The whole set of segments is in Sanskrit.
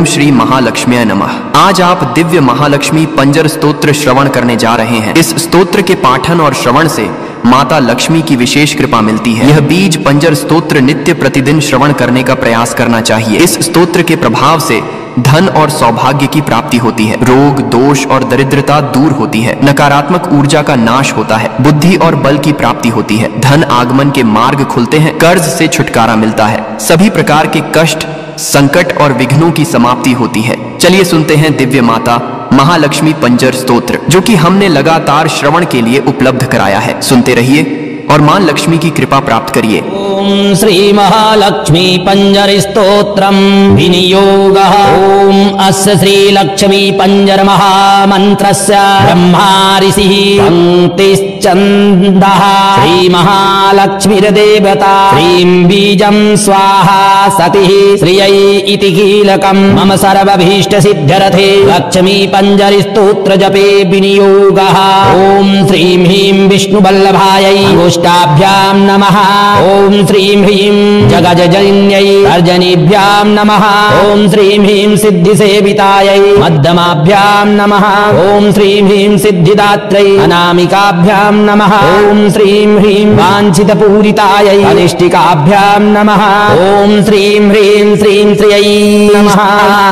श्री महालक्ष्म्यै नमः। आज आप दिव्य महालक्ष्मी पंजर स्तोत्र श्रवण करने जा रहे हैं। इस स्तोत्र के पाठन और श्रवण से माता लक्ष्मी की विशेष कृपा मिलती है। यह बीज पंजर स्तोत्र नित्य प्रतिदिन श्रवण करने का प्रयास करना चाहिए। इस स्तोत्र के प्रभाव से धन और सौभाग्य की प्राप्ति होती है, रोग दोष और दरिद्रता दूर होती है, नकारात्मक ऊर्जा का नाश होता है, बुद्धि और बल की प्राप्ति होती है, धन आगमन के मार्ग खुलते हैं, कर्ज से छुटकारा मिलता है, सभी प्रकार के कष्ट संकट और विघ्नों की समाप्ति होती है। चलिए सुनते हैं दिव्य माता महालक्ष्मी पंजर स्तोत्र, जो कि हमने लगातार श्रवण के लिए उपलब्ध कराया है। सुनते रहिए और मां लक्ष्मी की कृपा प्राप्त करिए। ओम श्री महालक्ष्मी पंजर स्तोत्रम विनियोगः। ओम अस्य श्री लक्ष्मी पंजर महामंत्रस्य ब्रह्मा ऋषिः पंक्तिश्चन्दः। श्री महालक्ष्मीर्देवता श्रीं बीजं स्वाहा सतिः श्रियै इति कीलकं मम सर्वभीष्ट सिद्ध्यर्थे लक्ष्मी पंजर स्तोत्र जपे विनियोगः। ओम श्रीं ह्रीं विष्णुवल्लभायै अष्टाभ्यां नमः। ओम श्रीं ह्रीं जगजजन्यै तर्जनीभ्यां नमः। ओम श्रीं ह्रीं सिद्धिसेवितायै मध्यमाभ्यां नमः। ओम श्रीं ह्रीं सिद्धिदात्रै अनामिकाभ्यां नमः। ओम श्रीं ह्रीं वाञ्छितपूरितायै अनिष्टिकाभ्यां नमः। ओम श्रीं ह्रीं श्रीं श्रियै नमः।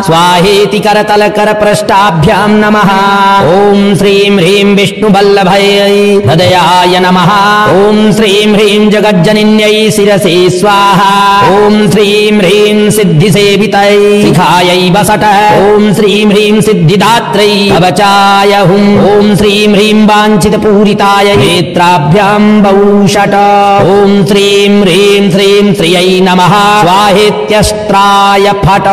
स्वाहेति करतलकरपृष्ठाभ्यां नमः। ओम श्रीं ह्रीं विष्णुवल्लभायै हृदयाय नमः। ओम श्रीं ह्रीं जगज्जनन्यै शिरसे स्वाहा। ओम श्रीं ह्रीं सिद्धिसेवितै शिखायै वसट। ओम श्रीं ह्रीं सिद्धिदात्रै कवचाय हुम्। ओम श्रीं ह्रीं वाञ्छितपूरिताय नेत्राभ्यां वौषट। ओम श्रीं ह्रीं श्रीं श्रियै नमः। स्वाहेत्यस्त्राय फट।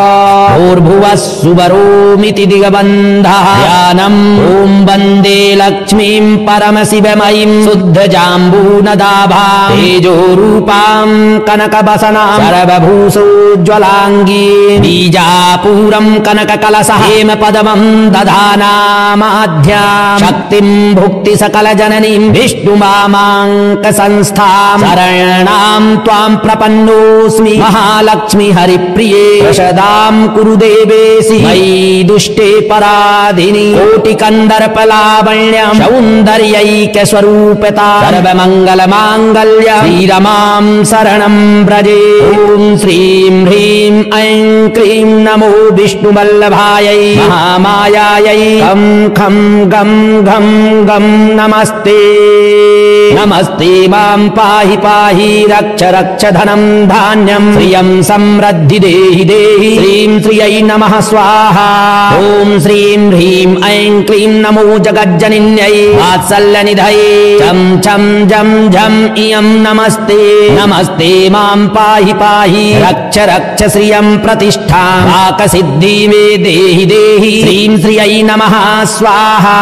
भूर्भुवः सुवरोमिति दिगबन्धः ध्यानम्। ओम वन्दे लक्ष्मीं परमशिवमयीं शुद्धजाम्बूनदाभा तेजोरूपां कनकवसनां सर्वभूषोज्ज्वलाङ्गी बीजापूरं कनककलशः हेमपदमं दधानामाद्यां शक्तिं भुक्ति सकलजननीं विष्णुमामाङ्कसंस्थां शरणां त्वां प्रपन्नोऽस्मि महालक्ष्मी हरिप्रिये प्रसदां कुरु देवेशि मयि दुष्टे पराधिनि कोटिकन्दर्पलावण्यं सौन्दर्यैकस्वरूपता सर्वमङ्गलमाङ्गल्य श्रीरमां शरणं व्रजे। ओम श्रीं ह्रीं ऐं क्लीं नमो विष्णुवल्लभायै महामायायै खं खं गं घं गं नमस्ते। नमस्ते मां पाहि पाहि रक्ष रक्ष धनं धान्यं श्रियं समृद्धि देहि देहि श्रीं श्रियै नमः स्वाहा। ओम श्रीं ह्रीं ऐं क्लीं नमो जगज्जनन्यै वात्सल्यनिधये चं चं जं झं इयं नमस्ते। नमस्ते मां पाहि पाहि रक्ष रक्ष श्रियं प्रतिष्ठां वाक्सिद्धि मे देहि देहि श्रीं श्रियै नमः स्वाहा।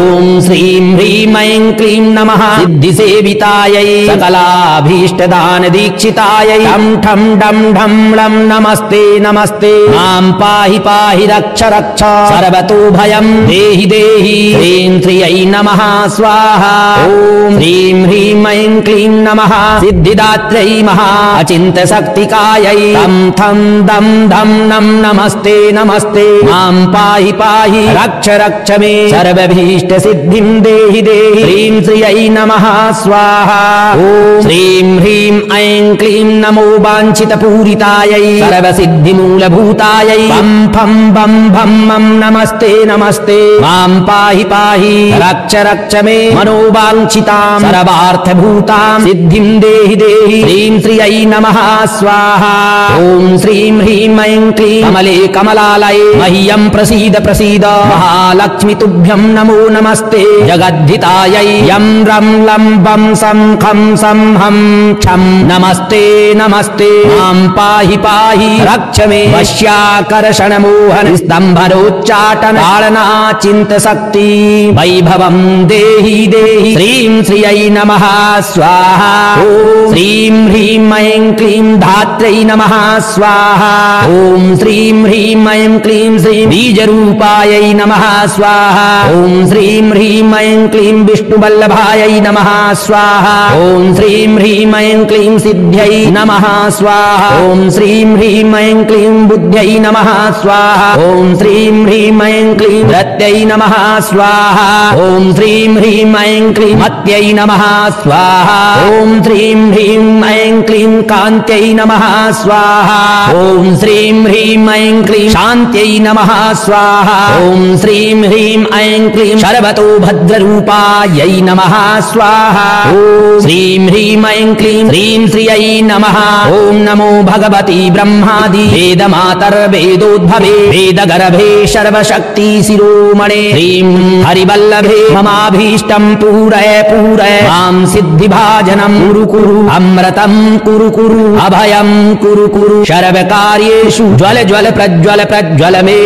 ओम श्रीं ह्रीं ऐं क्लीं नमः सिद्धिसेवितायै सकलाभीष्टदानदीक्षितायै ठं ठं डं ढं लं नमस्ते नमस्ते। मां पाहि पाहि रक्ष रक्ष सर्वतो भयं देहि देहि श्रीं श्रियै नमः स्वाहा। ओम श्रीं ह्रीं ऐं क्लीं नमः सिद्धिदात्रै महा अचिन्त्य शक्तिकायै तं थं दं धं नं नमस्ते नमस्ते। मां पाहि पाहि रक्ष रक्ष मे सर्वभीष्ट सिद्धिं देहि देहि श्रीं श्रियै नमः स्वाहा। ओम श्रीं ह्रीं ऐं क्लीं नमो वाञ्छितपूरितायै सर्वसिद्धिमूलभूतायै पं फं बं भं मं नमस्ते नमस्ते। मां पाहि पाहि रक्ष रक्ष मे मनोवाञ्छितां सर्वार्थभूतां सिद्धिं देहि देहि श्रीं श्रियै नमः स्वाहा। ओम श्रीं ह्रीं ऐं क्लीं कमले कमलालये मह्यं प्रसीद प्रसीद महालक्ष्मी तुभ्यं नमो नमस्ते। जगद्धितायै यं रं लं बं सं खं सं हं छं नमस्ते नमस्ते। मां पाहि पाहि रक्ष मे वश्याकर्षणमोहन स्तम्भरोच्चाटन ताडनाचिन्तशक्ति वैभवं देहि देहि श्रीं श्रियै नमः स्वाहा। ओम श्रीं ह्रीं ऐं क्लीं धात्रै नमः स्वाहा। ओम श्रीं ह्रीं ऐं क्लीं श्रीं बीजरूपायै नमः स्वाहा। ओम श्रीं ह्रीं ऐं क्लीं विष्णुवल्लभायै नमः स्वाहा ॐ श्रीं ह्रीं ऐं क्लीं सिद्ध्यै नमः स्वाहा ॐ श्रीं ह्रीं ऐं क्लीं बुद्ध्यै नमः स्वाहा ॐ श्रीं ह्रीं ऐं क्लीं रत्यै नमः स्वाहा ॐ श्रीं ह्रीं ऐं क्लीं मत्यै नमः स्वाहा ॐ श्रीं ह्रीं ऐं क्लीं कान्त्यै नमः स्वाहा ॐ श्रीं ह्रीं ऐं क्लीं शान्त्यै नमः स्वाहा ॐ श्रीं ह्रीं ऐं क्लीं शर्वतो भद्ररूपायै नमः स्वाहा ॐ श्रीं ह्रीं ऐं क्लीं ह्रीं श्रियै नमः ॐ नमो भगवती ब्रह्मादि वेदमातर्वेदोद्भवे वेदगर्भे सर्वशक्ति शिरोमणे ह्रीं हरिवल्लभे ममाभीष्टं पूरय पूरय मां सिद्धिभाजनं कुरु कुरु अमृतं कुरु कुरु अभयं कुरु कुरु सर्वकार्येषु ज्वल ज्वल प्रज्वल प्रज्वल मे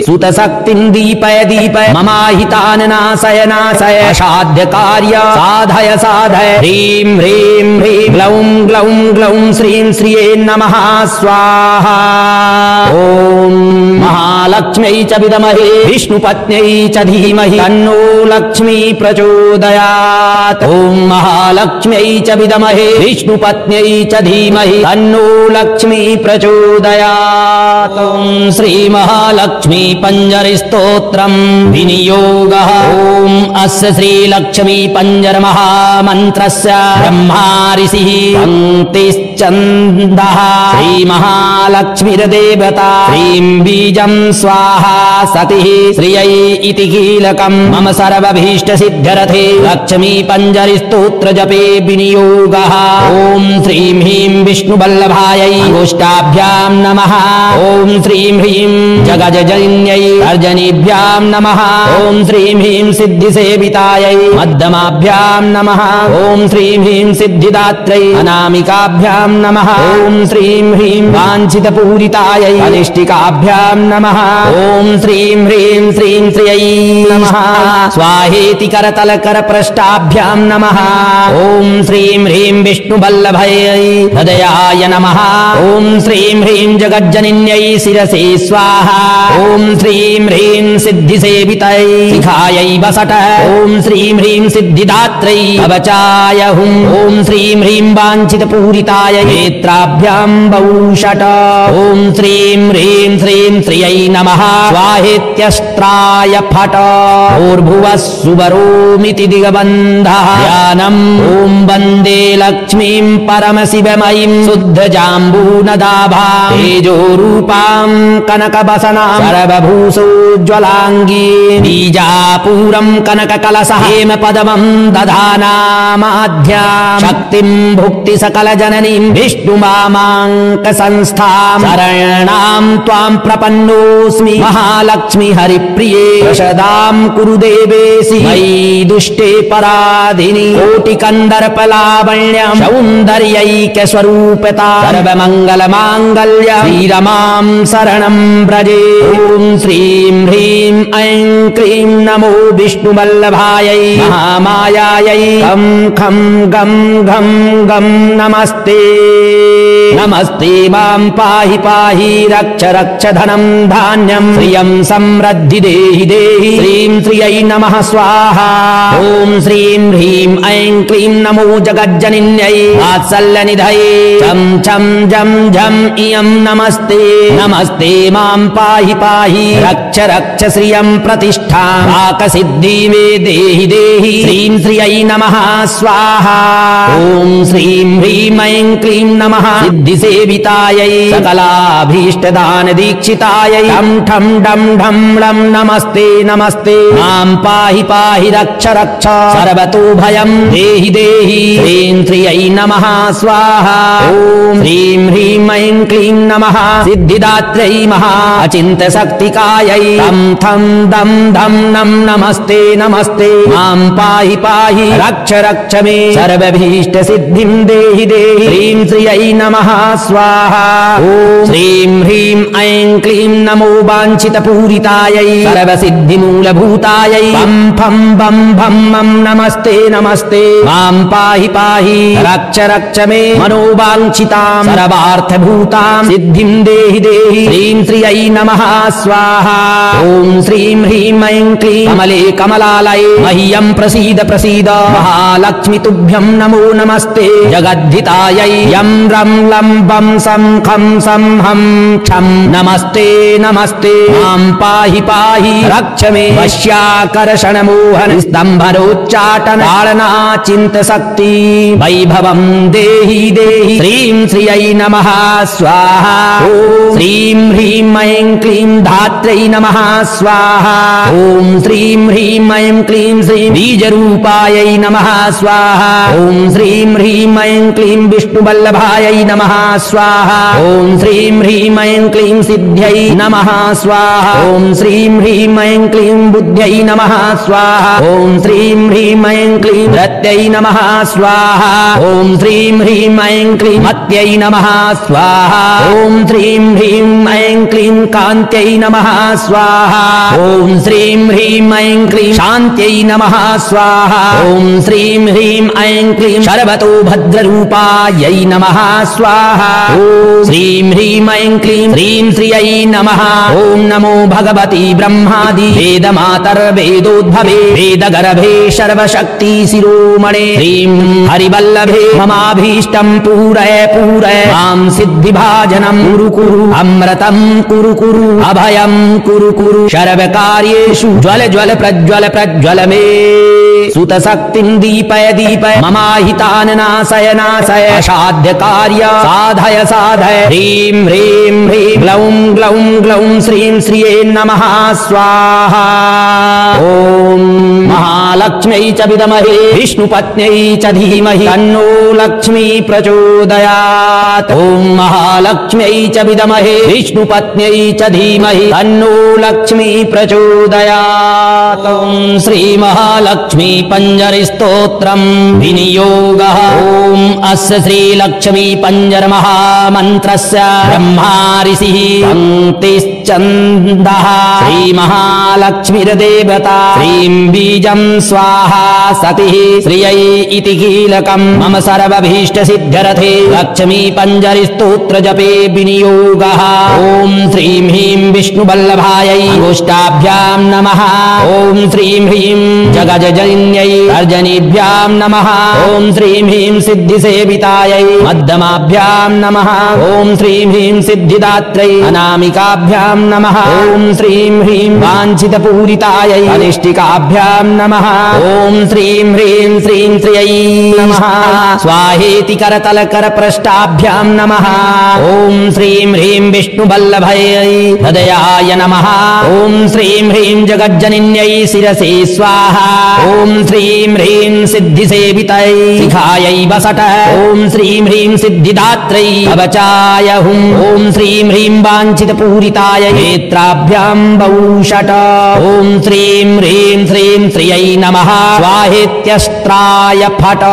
सुतशक्तिं दीपय दीपय ममाहितान् नाशय नाशय असाध्य कार्य साधय साधय ह्रीं ह्रीं ह्रीं ग्लौं ग्लौं ग्लौं श्रीं श्रिये नमः स्वाहा ॐ महालक्ष्म्यै च विद्महे विष्णुपत्न्यै च धीमहि तन्नो लक्ष्मी प्रचोदयात् ॐ महालक्ष्म्यै च विद्महे विष्णुपत्न्यै च धीमहि तन्नो लक्ष्मी प्रचोदयात् ॐ श्री महालक्ष्मी पंजर स्तोत्रम् विनियोगः ॐ अस्य श्रीलक्ष्मी पंजर महामन्त्रस्य ब्रह्मा ऋषिः पङ्क्तिश्चन्दः श्रीमहालक्ष्मीर्देवता श्रीं बीजं स्वाहा सतिः श्रियै इति कीलकम् मम सर्वभीष्टसिद्ध्यर्थे लक्ष्मी पंजर स्तोत्र जपे विनियोगः ॐ श्रीं ह्रीं विष्णुवल्लभायै अंगुष्ठाभ्यां नमः ॐ श्रीं ह्रीं जगजजन्यै अर्जनीभ्यां नमः ॐ श्रीं ह्रीं सिद्धिसेवितायै मध्यमाभ्यां नमः ॐ श्रीं ह्रीं सिद्धिदात्रै अनामिकाभ्यां नमः ॐ श्रीं ह्रीं वाञ्छितपूरितायै अनिष्टिकाभ्यां नमः ॐ श्रीं ह्रीं श्रीं श्रियै नमः स्वाहेति करतलकरपृष्ठाभ्यां नमः ॐ श्रीं ह्रीं विष्णुवल्लभयै हृदयाय नमः ॐ श्रीं ह्रीं जगज्जनन्यै शिरसे स्वाहा ॐ श्रीं ह्रीं सिद्धिसेवितयै शिखायै वसट ॐ श्रीं ह्रीं सिद्धिदात्रै कवचाय हुं ॐ श्रीं ह्रीं वाञ्छितपूरिताय नेत्राभ्यां बहुषट ॐ श्रीं ह्रीं श्रीं श्रियै नमः स्वाहेत्यस्त्राय फट भूर्भुवः सुवरोमिति दिगबन्धः ध्यानम् ॐ वन्दे लक्ष्मीं परमशिवमयीं शुद्धजाम्बूनदाभां तेजोरूपां कनकवसनां सर्वभूषोज्ज्वलाङ्गी बीजापूरं कनककलशः हेमपदमं दधानामाद्यां शक्तिं भुक्ति सकलजननीं विष्णुमामाङ्कसंस्थां शरणां त्वां प्रपन्नोऽस्मि महालक्ष्मी हरिप्रिये प्रसदां कुरु देवेशि मयि दुष्टे पराधिनि कोटिकन्दर्पलावण्यं सौन्दर्यैक्यस्वरूपता सर्वमङ्गलमाङ्गल्य श्रीरमां शरणं व्रजे ॐ श्रीं ह्रीं ऐं क्लीं नमो विष्णुवल्लभायै महामायायै खं खं गं घं गं नमस्ते नमस्ते मां पाहि पाहि रक्ष रक्ष धनं धान्यं श्रियं समृद्धि देहि देहि श्रीं श्रियै नमः स्वाहा ॐ श्रीं ह्रीं ऐं क्लीं नमो जगज्जनन्यै वात्सल्यनिधये चं चं जं झं इयं नमस्ते नमस्ते मां पाहि पाहि रक्ष रक्ष श्रियं प्रतिष्ठां वाक्सिद्धि मे देहि देहि श्रीं श्रियै नमः स्वाहा ॐ श्रीं ह्रीं ऐं क्लीं नमः सिद्धिसेवितायै सकलाभीष्टदानदीक्षितायै ठं ठं डं ढं लं नमस्ते नमस्ते मां पाहि पाहि रक्ष रक्ष सर्वतोभयं देहि देहि श्रीं श्रियै नमः स्वाहा ॐ श्रीं ह्रीं ऐं क्लीं नमः सिद्धिदात्रै महा अचिन्त्यशक्तिकायै तं थं दं धं नं नमस्ते नमस्ते मां पाहि पाहि रक्ष रक्ष मे सर्वभीष्टसिद्धिं देहि देहि श्रीं श्रियै नमः स्वाहा ॐ श्रीं ह्रीं ऐं क्लीं नमो वाञ्छितपूरितायै सर्वसिद्धिमूलभूतायै बं फं बं भं मं नमस्ते नमस्ते मां पाहि पाहि रक्ष रक्ष मे मनोवाञ्छितां सर्वार्थभूतां सिद्धिं देहि देहि श्रीं श्रियै नमः स्वाहा ॐ श्रीं ह्रीं ऐं क्लीं कमले कमलालये मह्यं प्रसीद प्रसीद महालक्ष्मी तुभ्यं नमो नमस्ते जगद्धितायै यं रं लं बं सं खं सं हं छं नमस्ते नमस्ते मां पाहि पाहि रक्ष मे वश्याकर्षण मोहन स्तंभनोच्चाटन ताड़ना चिंत शक्ति वैभवं देहि देहि श्रीं श्रियै नमः स्वाहा ॐ श्रीं ह्रीं ऐं क्लीं धात्रै नमः स्वाहा ॐ श्रीं ह्रीं ऐं क्लीं श्रीं बीजरूपायै नमः स्वाहा ॐ श्रीं ह्रीं ऐं क्लीं विष्णुवल्लभायै नमः स्वाहा ॐ श्रीं ह्रीं ऐं क्लीं सिद्ध्यै नमः स्वाहा ॐ श्रीं ह्रीं ऐं क्लीं बुद्ध्यै नमः स्वाहा ॐ श्रीं ह्रीं ऐं क्लीं रत्यै नमः स्वाहा ॐ श्रीं ह्रीं ऐं क्लीं मत्यै नमः स्वाहा ॐ श्रीं ह्रीं ऐं क्लीं कान्त्यै नमः स्वाहा ॐ श्रीं ह्रीं ऐं क्लीं शान्त्यै नमः स्वाहा ॐ श्रीं ह्रीं ऐं क्लीं शर्वतो भद्ररूपायै नमः स्वाहा ॐ श्रीं ह्रीं ऐं क्लीं श्रीं श्रियै नमः ॐ नमो भगवती ब्रह्मादि वेदमातर्वेदोद्भवे वेदगर्भे सर्वशक्ति शिरोमणे श्रीं हरिवल्लभे ममाभीष्टं पूरय पूरय मां सिद्धिभाजनं कुरु कुरु अमृतं कुरु कुरु अभयं कुरु कुरु सर्वकार्येषु ज्वल ज्वल प्रज्वल प्रज्वल मे सुतशक्तिं दीपय दीपय ममाहितान् नाशय नाशय असाध्य कार्य साधय साधय ह्रीं ह्रीं ह्रीं ग्लौं ग्लौं ग्लौं श्रीं श्रिये नमः स्वाहा ॐ महालक्ष्म्यै च विद्महे विष्णुपत्न्यै च धीमहि तन्नो लक्ष्मी प्रचोदयात् ॐ महालक्ष्म्यै च विद्महे विष्णुपत्न्यै च धीमहि तन्नो लक्ष्मी प्रचोदयात् ॐ श्री महालक्ष्मी पंजर स्तोत्रं विनियोगः ॐ अस्य श्रीलक्ष्मी पंजर महामन्त्रस्य ब्रह्मा ऋषिः पङ्क्तिश्चन्दः श्रीमहालक्ष्मीर्देवता श्रीं बीजं स्वाहा सतिः श्रियै इति कीलकं मम सर्वभीष्टसिद्ध्यर्थे लक्ष्मी पंजर स्तोत्र जपे विनियोगः ॐ श्रीं ह्रीं विष्णुवल्लभायै अङ्गुष्ठाभ्यां नमः ॐ श्रीं ह्रीं जगजनन्यै अर्जनीभ्यां नमः ॐ श्रीं ह्रीं सिद्धिसेवितायै मध्यमाभ्यां नमः ॐ श्रीं ह्रीं सिद्धिदात्रै अनामिकाभ्यां नमः ॐ श्रीं ह्रीं वाञ्छितपूरितायै अनिष्टिकाभ्यां नमः ॐ श्रीं ह्रीं श्रीं श्रियै नमः स्वाहेति करतलकरपृष्ठाभ्यां नमः ॐ श्रीं ह्रीं विष्णुवल्लभयै हृदयाय नमः ॐ श्रीं ह्रीं जगज्जनन्यै शिरसे स्वाहा ॐ श्रीं ह्रीं सिद्धिसेवितै शिखायै वसट ॐ श्रीं ह्रीं सिद्धिदात्रै कवचाय हुं ॐ श्रीं ह्रीं वाञ्छितपूरिताय नेत्राभ्यां वौषट ॐ श्रीं ह्रीं श्रीं श्रियै नमः स्वाहेत्यस्त्राय फट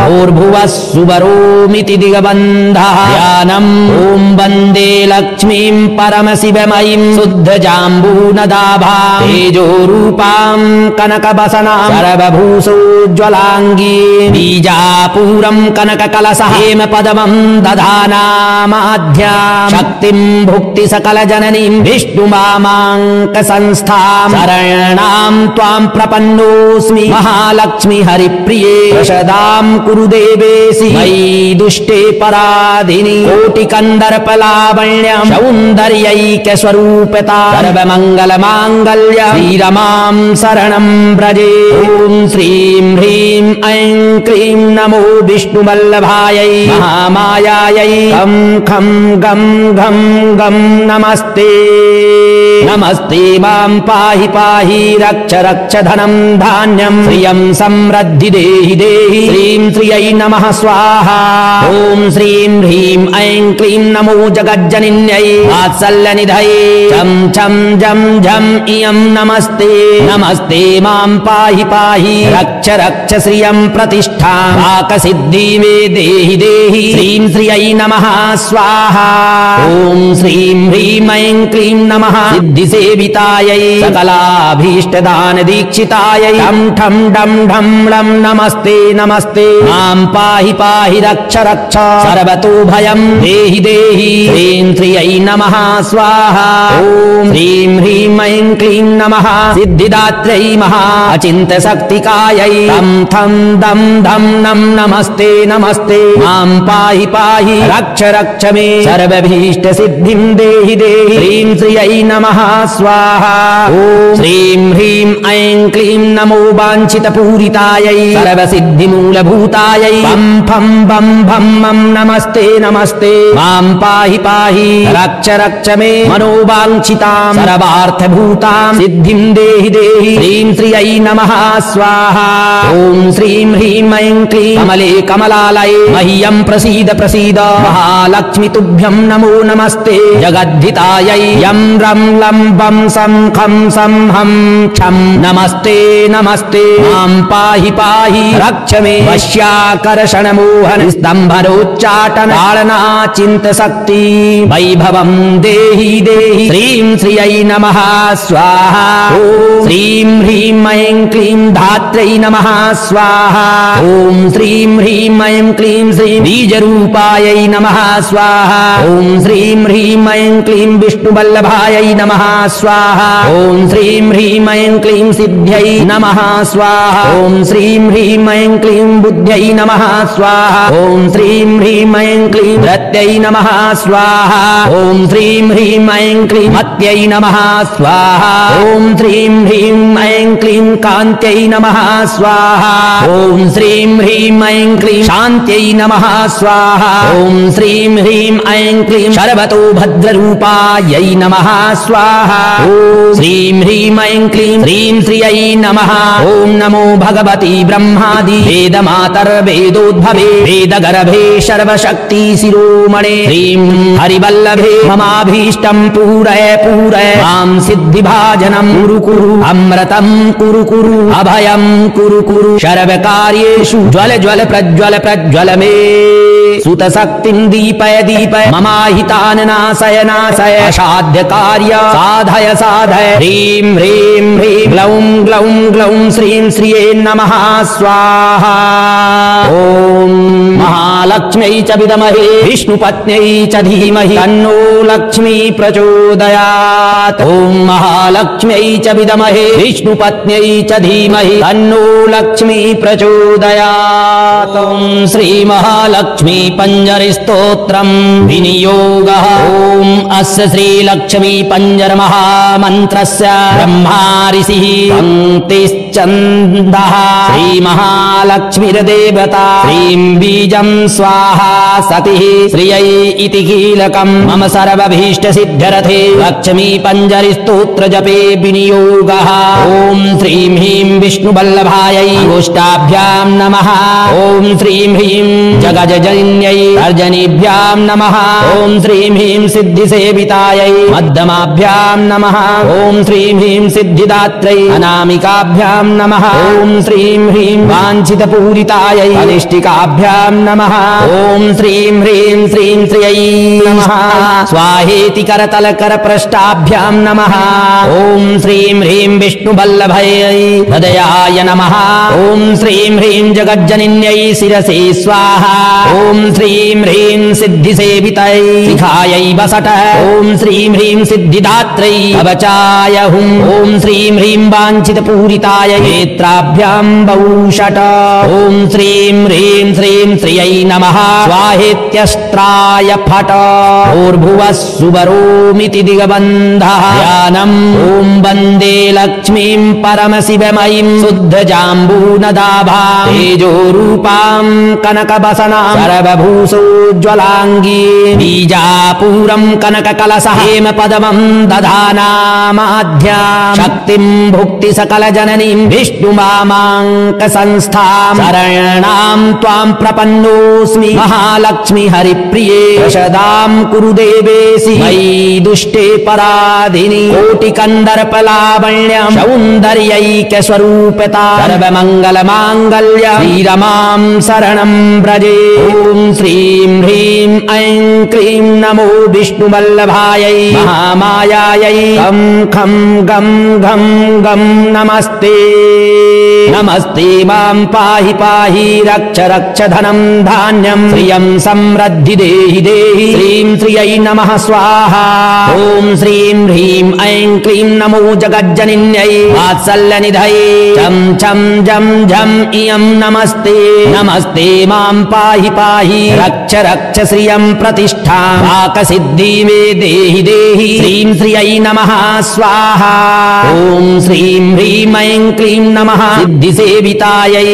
भूर्भुवः सुवरोमिति दिगबन्धः ध्यानम् ॐ वन्दे लक्ष्मीं परमशिवमयीं शुद्धजाम्बूनदाभां तेजोरूपां कनकवसनां सर्वभूषोज्ज्वलाङ्गी बीजापूरं कनककलशः हेमपदमं दधानामाध्यां शक्तिं भुक्ति सकलजननीं विष्णुमामाङ्कसंस्थां शरणां त्वां प्रपन्नोऽस्मि महालक्ष्मी हरिप्रिये प्रसदां कुरु देवेशि मयि दुष्टे पराधिनि कोटिकन्दर्पलावण्यं सौन्दर्यैक्यस्वरूपता सर्वमङ्गलमाङ्गल्य श्रीरमां शरणं व्रजे ॐ श्रीं ह्रीं ऐं क्लीं नमो विष्णुवल्लभायै महामायायै खं खं गं घं गं नमस्ते नमस्ते मां पाहि पाहि रक्ष रक्ष धनं धान्यं श्रियं समृद्धि देहि देहि श्रीं श्रियै नमः स्वाहा ॐ श्रीं ह्रीं ऐं क्लीं नमो जगज्जनिन्यै वात्सल्यनिधये चं छं जं झं इयं नमस्ते नमस्ते मां पाहि पाहि रक्ष रक्ष श्रियं प्रतिष्ठां वाक्सिद्धि मे देहि देहि श्रीं श्रियै नमः स्वाहा ॐ श्रीं ह्रीं ऐं क्लीं नमः सिद्धिसेवितायै सकलाभीष्टदान दीक्षितायै ठं ठं डं ढं लं नमस्ते नमस्ते मां पाहि पाहि रक्ष रक्ष सर्वतो भयं देहि देहि श्रीं श्रियै नमः स्वाहा ॐ ह्रीं ह्रीं ऐं क्लीं नमः सिद्धिदात्र्यै महा अचिन्त शक्तिकायै तं थं दं धं नं नमस्ते नमस्ते मां पाहि पाहि रक्ष रक्ष मे सर्वभीष्ट सिद्धिं देहि देहि श्रीं श्रियै नमः स्वाहा ॐ श्रीं ह्रीं ऐं क्लीं नमो वाञ्छितपूरितायै सर्वसिद्धिमूलभूतायै पं फं बं भं मं नमस्ते नमस्ते मां पाहि पाहि रक्ष रक्ष मे मनोवाञ्छितां सर्वार्थभूतां सिद्धिं देहि देहि श्रीं श्रियै नमः स्वाहा ॐ श्रीं ह्रीं ऐं क्लीं कमले कमलालये मह्यं प्रसीद प्रसीद महालक्ष्मी तुभ्यं नमो नमस्ते जगद्धितायै यं रं लं बं सं खं सं हं क्षं नमस्ते नमस्ते मां पाहि पाहि रक्ष मे वश्याकर्षण मोहन स्तंभनोच्चाटन ताडना चिन्त शक्ति वैभवं देहि देहि श्रीं श्रियै नमः स्वाहा ॐ श्रीं ह्रीं ऐं क्लीं धात्र्यै नमः स्वाहा ॐ श्रीं ह्रीं ऐं क्लीं श्रीं बीजरूपायै नमः स्वाहा ॐ श्रीं ह्रीं ऐं क्लीं विष्णुवल्लभायै नमः स्वाहा ॐ श्रीं ह्रीं ऐं क्लीं सिद्ध्यै नमः स्वाहा ॐ श्रीं ह्रीं ऐं क्लीं बुद्ध्यै नमः स्वाहा ॐ श्रीं ह्रीं ऐं क्लीं रत्यै नमः स्वाहा ॐ श्रीं ह्रीं ऐं क्लीं मत्यै नमः स्वाहा ॐ श्रीं ह्रीं ऐं क्लीं कान्त्यै नमः स्वाहा ॐ श्रीं ह्रीं ऐं क्लीं शान्त्यै नमः स्वाहा ॐ श्रीं ह्रीं ऐं क्लीं सर्वतो भद्ररूपायै नमः स्वाहा ॐ श्रीं ह्रीं ऐं क्लीं श्रीं श्रियै नमः ॐ नमो भगवती ब्रह्मादि वेदमातर्वेदोद्भवे वेदगर्भे सर्वशक्ति शिरोमणे श्रीं हरिवल्लभे ममाभीष्टं पूरय पूरय मां सिद्धिभाजनं कुरु कुरु अमृतं कुरु कुरु अभयं कुरु कुरु सर्वकार्येषु ज्वल ज्वल प्रज्वल प्रज्वल मे सुतशक्तिं दीपय दीपय ममाहितान् नाशय नाशय असाध्य कार्य साधय साधय ह्रीं ह्रीं ह्रीं ग्लौं ग्लौं ग्लौं श्रीं श्रिये नमः स्वाहा ॐ महालक्ष्म्यै च विद्महे विष्णुपत्न्यै च धीमहि तन्नो लक्ष्मी प्रचोदयात् ॐ महालक्ष्म्यै च विद्महे विष्णुपत्न्यै च धीमहि तन्नो लक्ष्मी प्रचोदयात् ॐ श्री महालक्ष्मी पंजर स्तोत्रं विनियोगः ॐ अस्य श्री लक्ष्मी पंजर महामन्त्रस्य ब्रह्मा ऋषिः पंक्तिश्चन्दः श्री महालक्ष्मीर्देवता श्रीं बीजं स्वाहा सतिः श्रियै इति कीलकं मम सर्वभीष्ट सिद्ध्यर्थे लक्ष्मी पंजर स्तोत्र जपे विनियोगः ॐ श्रीं ह्रीं विष्णुवल्लभायै गोष्ठाभ्यां नमः ॐ श्रीं ह्रीं जगज्जनन्यै अर्जनीभ्यां नमः ॐ श्रीं ह्रीं सिद्धिसेवितायै मध्यमाभ्यां नमः ॐ श्रीं ह्रीं सिद्धिदात्र्यै अनामिकाभ्यां नमः ॐ श्रीं ह्रीं वाञ्छितपूरितायै अनिष्टिकाभ्यां नमः ॐ श्रीं ह्रीं श्रीं श्रियै नमः स्वाहेति करतलकरपृष्ठाभ्यां नमः ॐ श्रीं ह्रीं विष्णुवल्लभयै हृदयाय नमः ॐ श्रीं ह्रीं जगज्जनन्यै शिरसे स्वाहा ॐ श्रीं ह्रीं सिद्धिसेवितै शिखायै वसट ॐ श्रीं ह्रीं सिद्धिदात्रै कवचाय हुं ॐ श्रीं ह्रीं वाञ्छितपूरिताय नेत्राभ्यां बहुषट ॐ श्रीं ह्रीं श्रीं श्रियै नमः स्वाहेत्यस्त्राय फट भूर्भुवः सुवरोमिति दिगबन्धः या ददानम् ॐ वन्दे लक्ष्मीं परमशिवमयीं शुद्धजाम्बूनदाभां तेजोरूपां कनकवसनां सर्वभूषोज्ज्वलाङ्गी बीजापूरं कनककलशः हेमपदमं दधानामाध्यां शक्तिं भुक्ति सकलजननीं विष्णुमामाङ्कसंस्थां शरणां त्वां प्रपन्नोऽस्मि महालक्ष्मि हरिप्रिये प्रसदां कुरु देवेशि मयि दुष्टे पराधिनि कोटिकन्दर्पलावण्यं सौन्दर्यैक्यस्वरूपता सर्वमङ्गलमाङ्गल्य श्रीरमां शरणं व्रजे ॐ श्रीं ह्रीं ऐं क्लीं नमो विष्णुवल्लभायै महामायायै खं खं गं घं गं नमस्ते नमस्ते मां पाहि पाहि रक्ष रक्ष धनं धान्यं श्रियं समृद्धि देहि देहि श्रीं श्रियै नमः स्वाहा ॐ श्रीं ह्रीं ऐं क्लीं नमो जगज्जनिन्यै वात्सल्यनिधये चं चं जं झं इयं नमस्ते नमस्ते मां पाहि पाहि रक्ष रक्ष श्रियं प्रतिष्ठां वाक्सिद्धि मे देहि देहि श्रीं श्रियै नमः स्वाहा ॐ श्रीं ह्रीं ऐं क्लीं नमः सिद्धिसेवितायै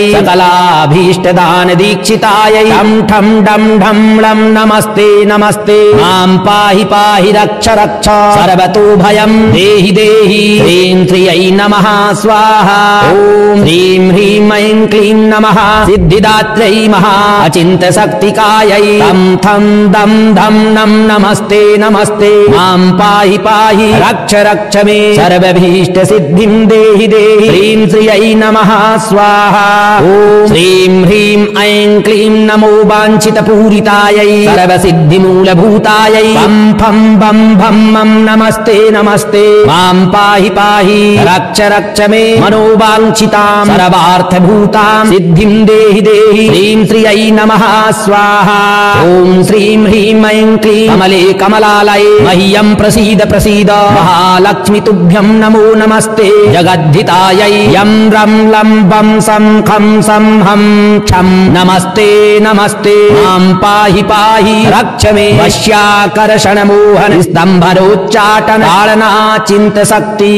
सकलाभीष्टदानदीक्षितायै ठं ठं डं ढं लं नमस्ते नमस्ते मां पाहि पाहि रक्ष रक्ष सर्वतो भयं देहि देहि श्रीं श्रियै नमः स्वाहा ॐ श्रीं ह्रीं ऐं क्लीं नमः सिद्धिदात्र्यै महा अचिन्त्यशक्तिकायै तं थं दं धं नं नमस्ते नमस्ते मां पाहि पाहि रक्ष रक्ष मे सर्वभीष्टसिद्धिं देहि देहि श्रीं श्रियै नमः स्वाहा ॐ श्रीं ह्रीं ऐं क्लीं नमो वाञ्छितपूरितायै सर्वसिद्धिमूलभूतायै पं फं बं भं मं नमस्ते नमस्ते मां पाहि पाहि रक्ष रक्ष मे मनोवाञ्छितां सर्वार्थभूतां सिद्धिं देहि देहि श्रीं श्रियै नमः स्वाहा ॐ श्रीं ह्रीं ऐं क्लीं कमले कमलालये मह्यं प्रसीद प्रसीद महालक्ष्मि तुभ्यं नमो नमस्ते जगद्धितायै यं रं लं बं सं खं सं हं क्षं नमस्ते नमस्ते मां पाहि पाहि रक्ष मे वश्याकर्षण मोहन स्तंभरोच्चाटन ताड़ना चिन्तशक्ति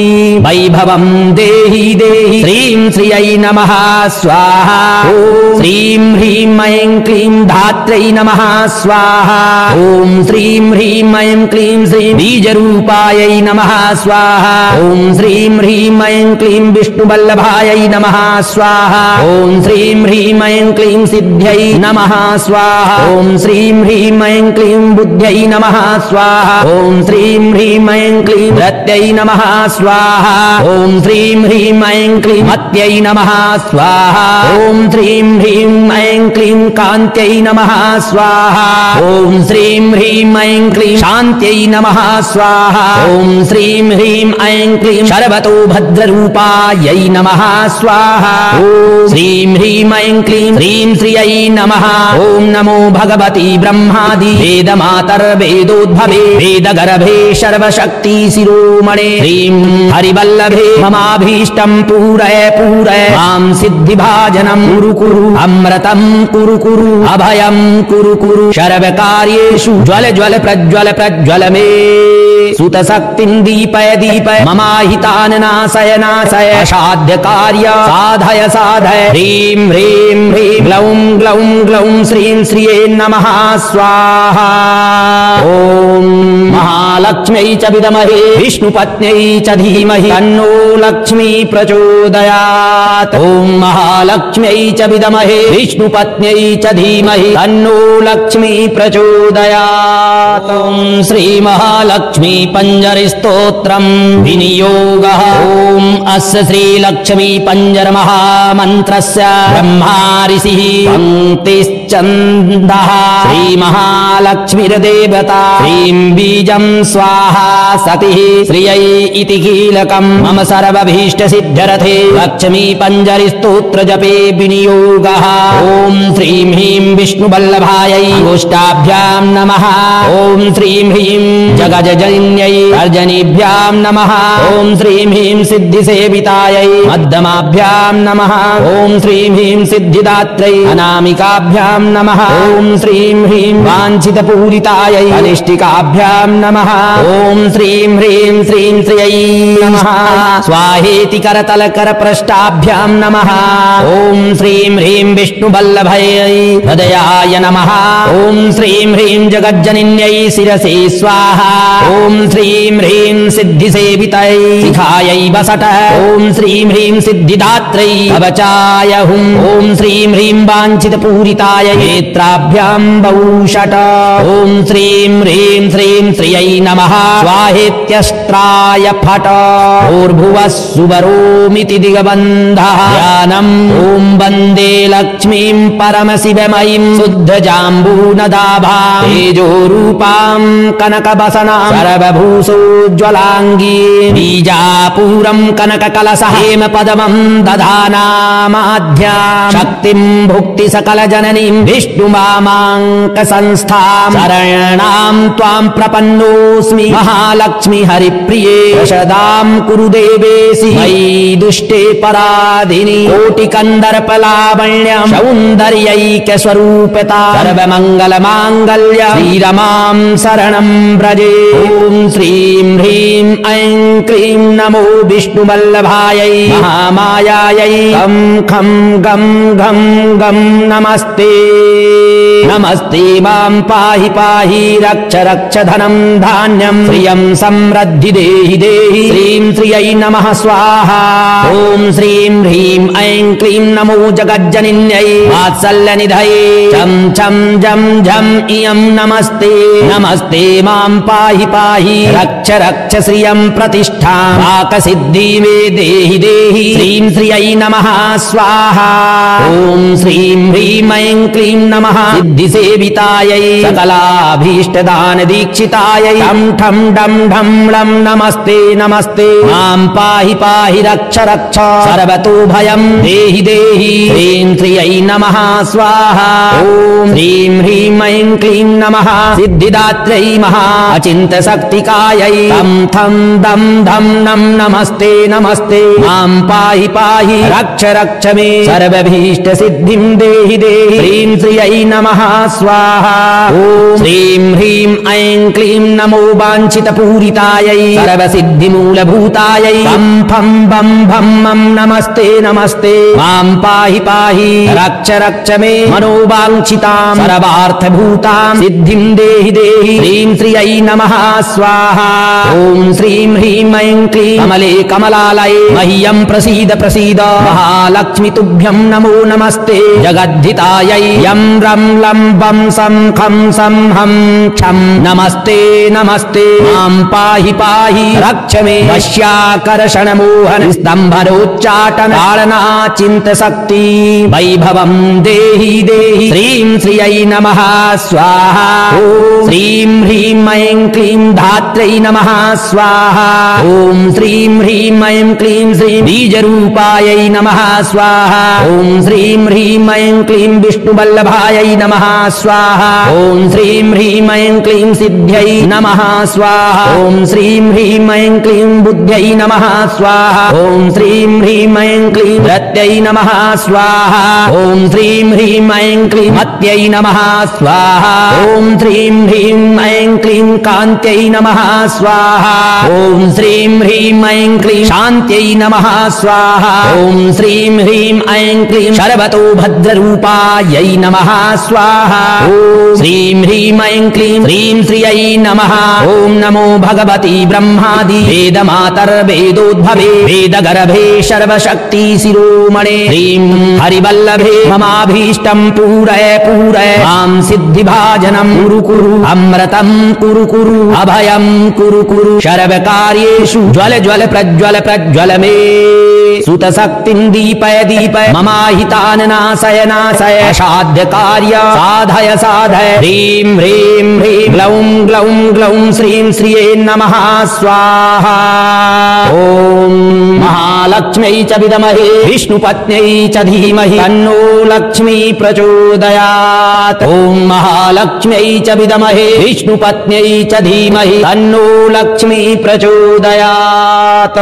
वैभवं देहि देहि श्रीं श्रियै नमः स्वाहा ॐ श्रीं ह्रीं ऐं क्लीं धात्र्यै नमः स्वाहा ॐ श्रीं ह्रीं ऐं क्लीं श्रीं बीजरूपायै नमः स्वाहा ॐ श्रीं ह्रीं ऐं क्लीं विष्णुवल्लभायै नमः स्वाहा ॐ श्रीं ह्रीं ऐं क्लीं सिद्ध्यै नमः स्वाहा ॐ श्रीं ह्रीं ऐं क्लीं बुद्ध्यै नमः स्वाहा ॐ श्रीं ह्रीं ऐं क्लीं रत्यै नमः स्वाहा ॐ श्रीं ह्रीं ऐं क्लीं मत्यै नमः स्वाहा ॐ श्रीं ह्रीं ऐं क्लीं कान्त्यै नमः स्वाहा ॐ श्रीं ह्रीं ऐं क्लीं शान्त्यै नमः स्वाहा ॐ श्रीं ह्रीं ऐं क्लीं सर्वतो भद्ररूपायै नमः स्वाहा ॐ श्रीं ह्रीं ऐं क्लीं श्रीं श्रियै नमः ॐ नमो भगवती ब्रह्मादि वेदमातर्वेदोद्भवे वेदगर्भे सर्वशक्ति शिरोमणे श्रीं हरिवल्लभे ममाभीष्टं पूरय पूरय मां सिद्धिभाजनं कुरु कुरु अमृतं कुरु कुरु अभयं कुरु कुरु सर्वकार्येषु ज्वल ज्वल प्रज्वल प्रज्वल मे सुतशक्तिं दीपय दीपय ममाहितान् नाशय नाशय असाध्य कार्य साधय साधय ह्रीं ह्रीं ह्रीं ग्लौं ग्लौं ग्लौं श्रीं श्रिये नमः स्वाहा ॐ महालक्ष्म्यै च विद्महे विष्णुपत्न्यै च धीमहि तन्नो लक्ष्मी प्रचोदयात् ॐ महालक्ष्म्यै च विद्महे विष्णुपत्न्यै च धीमहि तन्नो लक्ष्मी प्रचोदयात् ॐ श्री महालक्ष्मी पंजर स्तोत्रम् विनियोगः ॐ अस्य श्री लक्ष्मी पंजर महामन्त्रस्य ब्रह्मा ऋषिः पंक्तिश्चन्दः श्री महालक्ष्मीर्देवता श्रीं बीजं स्वाहा सतिः श्रियै इति कीलकम् मम सर्वभीष्टसिद्ध्यर्थे लक्ष्मी पंजर स्तोत्र जपे विनियोगः ॐ श्रीं ह्रीं विष्णुवल्लभायै गोष्ठाभ्यां नमः ॐ श्रीं ह्रीं जगज्जनन्यै अर्जनीभ्यां नमः ॐ श्रीं ह्रीं सिद्धिसेवितायै मध्यमाभ्यां नमः ॐ श्रीं ह्रीं सिद्धिदात्र्यै अनामिकाभ्यां नमः ॐ श्रीं ह्रीं वाञ्छितपूरितायै अनिष्टिकाभ्यां नमः ॐ श्रीं ह्रीं ह्रीं श्रीं श्रियै नमः स्वाहेति करतल कर पृष्ठाभ्यां नमः ॐ श्रीं ह्रीं विष्णुवल्लभयै हृदयाय नमः ॐ श्रीं ह्रीं जगज्जनन्यै शिरसे स्वाहा ॐ श्रीं ह्रीं सिद्धिसेवितै शिखायै वसट ॐ श्रीं ह्रीं सिद्धिदात्रै कवचाय हुं ॐ श्रीं ह्रीं वाञ्छितपूरिताय नेत्राभ्यां बहुषट ॐ श्रीं ह्रीं श्रीं श्रियै नमः स्वाहेत्यस्त्राय फट भूर्भुवः सुवरोमिति दिगबन्धः ध्यानम् ॐ वन्दे लक्ष्मीं परमशिवमयीं शुद्धजाम्बूनदाभां तेजोरूपां कनकवसनां सर्वभूषोज्ज्वलाङ्गी बीजापूरं कनककलशः हेमपदमं दधानामाद्यां शक्तिं भुक्ति सकलजननीं विष्णुमामाङ्कसंस्थां शरणां त्वां प्रपन्नोऽस्मि महालक्ष्मी हरिप्रिये प्रसदां कुरु देवेशि मयि दुष्टे पराधिनि कोटिकन्दर्पलावण्यं सौन्दर्यैक्यस्वरूपता सर्वमङ्गलमाङ्गल्य श्रीरमां शरणं व्रजे ॐ श्रीं ह्रीं ऐं क्लीं नमो विष्णुवल्लभायै महामायायै खं खं गं घं गं नमस्ते नमस्ते मां पाहि पाहि रक्ष रक्ष धनं धान्यं श्रियं समृद्धि देहि देहि श्रीं श्रियै नमः स्वाहा ॐ श्रीं ह्रीं ऐं क्लीं नमो जगज्जनन्यै वात्सल्यनिधये चं चं जं झं इयं नमस्ते नमस्ते मां पाहि पाहि रक्ष रक्ष श्रियं प्रतिष्ठां वाक्सिद्धि मे देहि देहि श्रीं श्रियै नमः स्वाहा ॐ श्रीं ह्रीं ऐं क्लीं नमः सिद्धिसेवितायै सकलाभीष्टदानदीक्षितायै ठं ठं डं ढं लं नमस्ते नमस्ते मां पाहि पाहि रक्ष रक्ष सर्वतो भयं देहि देहि श्रीं श्रियै नमः स्वाहा ॐ श्रीं ह्रीं ऐं क्लीं नमः सिद्धिदात्रै महा अचिन्त्यशक्तिकायै तं थं दं धं नं नमस्ते नमस्ते मां पाहि पाहि रक्ष रक्ष मे सर्वभीष्टसिद्धिं देहि देहि श्रीं श्रियै नमः स्वाहा ॐ श्रीं ह्रीं ऐं क्लीं नमो वाञ्छितपूरितायै सर्वसिद्धिमूलभूतायै फं फं बं भं मं नमस्ते नमस्ते मां पाहि पाहि रक्ष रक्ष मे मनोवाञ्छितां सर्वार्थभूतां सिद्धिं देहि देहि श्रीं श्रियै नमः स्वाहा ॐ श्रीं ह्रीं ऐं क्लीं कमले कमलालये मह्यं प्रसीद प्रसीद महालक्ष्मी तुभ्यं नमो नमस्ते जगद्धितायै यं रं लं वं सं खं सं हं क्षं नमस्ते नमस्ते मां पाहि पाहि रक्ष मे वश्याकर्षणमोहन स्तम्भरोच्चाटन ताडनाचिन्तशक्ति वैभवं देहि देहि श्रीं श्रियै नमः स्वाहा ॐ श्रीं ह्रीं ऐं क्लीं धात्रै नमः स्वाहा ॐ श्रीं ह्रीं ऐं क्लीं श्रीं बीजरूपायै नमः स्वाहा ॐ श्रीं ह्रीं ऐं क्लीं विष्णुवल्लभायै नमः स्वाहा ॐ श्रीं ह्रीं ऐं क्लीं सिद्ध्यै नमः स्वाहा ॐ श्रीं ह्रीं ऐं क्लीं बुद्ध्यै नमः स्वाहा ॐ श्रीं ह्रीं ऐं क्लीं रत्यै नमः स्वाहा ॐ श्रीं ह्रीं ऐं क्लीं मत्यै नमः स्वाहा ॐ श्रीं ह्रीं ऐं क्लीं कान्त्यै नमः स्वाहा ॐ श्रीं ह्रीं ऐं क्लीं शान्त्यै नमः स्वाहा ॐ श्रीं ह्रीं ऐं क्लीं सर्वतो भद्ररूपायै नमः स्वाहा ॐ श्रीं ह्रीं ऐं क्लीं श्रीं श्रियै नमः ॐ नमो भगवती ब्रह्मादि वेदमातर्वेदोद्भवे वेदगर्भे सर्वशक्ति शिरोमणे श्रीं हरिवल्लभे ममाभीष्टं पूरय पूरय मां सिद्धिभाजनं कुरु कुरु अमृतं कुरु कुरु अभयं कुरु कुरु सर्वकार्येषु ज्वल ज्वल प्रज्वल प्रज्वल मे सुतशक्तिं दीपय दीपय ममाहितान् नाशय नाशय असाध्य कार्य साधय साधय ह्रीं ह्रीं ह्रीं ग्लौं ग्लौं ग्लौं श्रीं श्रिये नमः स्वाहा ॐ महालक्ष्म्यै च विद्महे विष्णुपत्न्यै च धीमहि तन्नो लक्ष्मी प्रचोदयात् ॐ महालक्ष्म्यै च विद्महे विष्णुपत्न्यै च धीमहि तन्नो लक्ष्मी प्रचोदयात्।